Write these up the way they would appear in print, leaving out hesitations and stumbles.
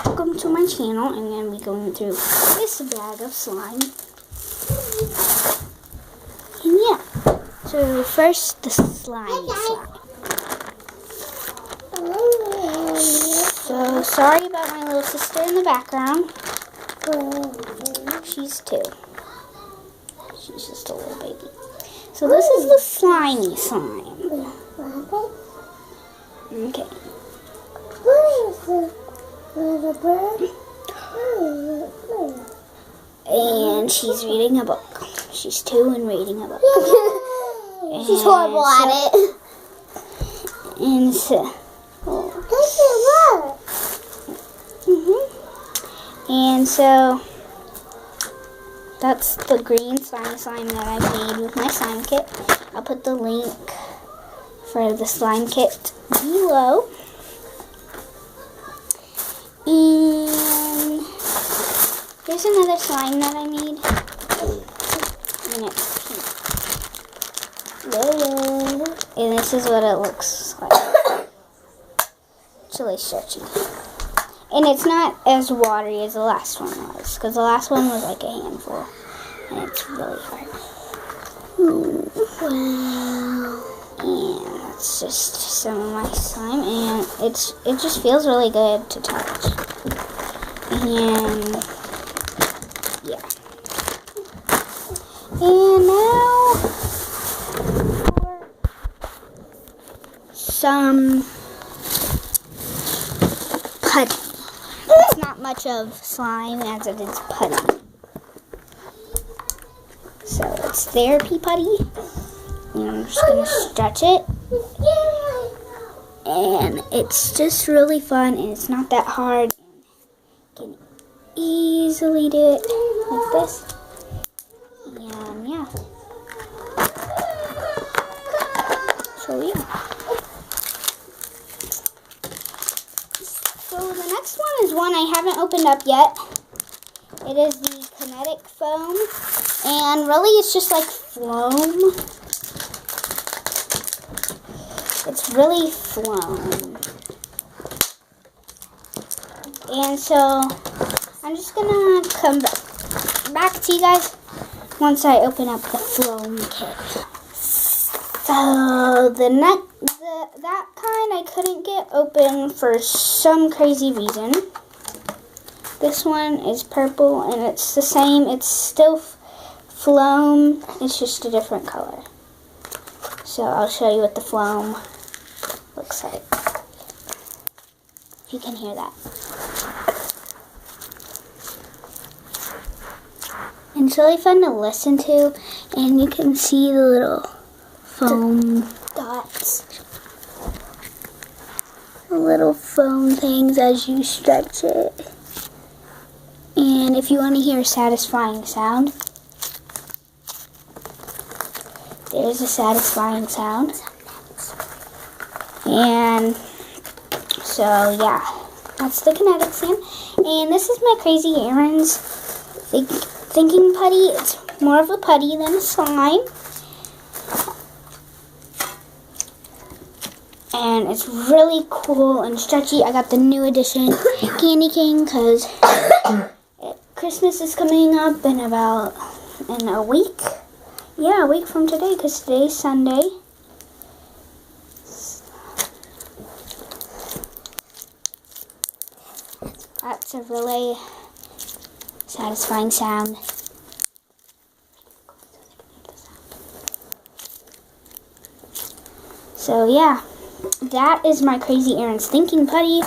welcome to my channel. I'm going to be going through this bag of slime. And yeah, so first the slime. So sorry about my little sister in the background. She's 2. She's just a little baby. So this is the slimy slime. Okay. And she's reading a book. She's 2 and reading a book. She's horrible at it. And so, and so that's the green slime that I made with my slime kit. I'll put the link for the slime kit below. And here's another slime that I made. And it's pink. And this is what it looks like. It's really stretchy. And it's not as watery as the last one was, because the last one was like a handful. And it's really hard. Wow. And that's just some of my slime. And it just feels really good to touch. And yeah. And now for some putty. It's not much of slime as it is putty. So it's therapy putty. And I'm just going to stretch it. And it's just really fun and it's not that hard. You can easily do it like this. And yeah. So yeah. So the next one is one I haven't opened up yet. It is the kinetic foam. And really it's just like foam. It's really foam. And so I'm just gonna come back to you guys once I open up the foam kit. So that kind I couldn't get open for some crazy reason. This one is purple and it's the same. It's still foam. It's just a different color. So I'll show you what the foam looks like. If you can hear that. And it's really fun to listen to, and you can see the little foam dots. The little foam things as you stretch it. And if you want to hear a satisfying sound, there's a satisfying sound. And so yeah, that's the kinetic sand. And this is my Crazy Aaron's thinking putty. It's more of a putty than a slime. And it's really cool and stretchy. I got the new edition Candy Cane because Christmas is coming up in a week. Yeah, a week from today because today's Sunday. That's a really satisfying sound. So yeah, that is my Crazy Aaron's thinking putty. And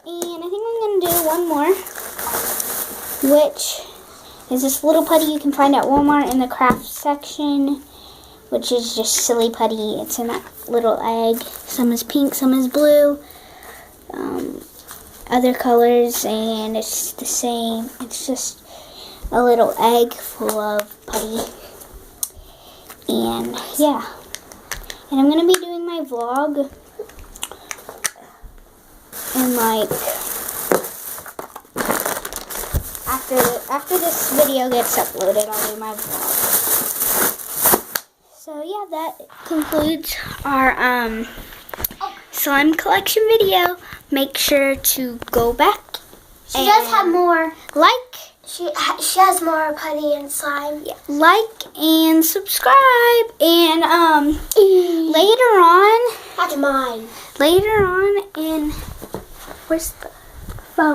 I think I'm going to do one more, which is this little putty you can find at Walmart in the craft section, which is just silly putty. It's in that little egg. Some is pink, some is blue. Other colors, and it's the same. It's just a little egg full of putty. And yeah. And I'm going to be doing my vlog. And like after this video gets uploaded, I'll do my vlog. So yeah, that concludes our slime collection video. make sure to go back. She does have more. She has more putty and slime. Yeah, like and subscribe. And later on. That's mine. Later on in where's the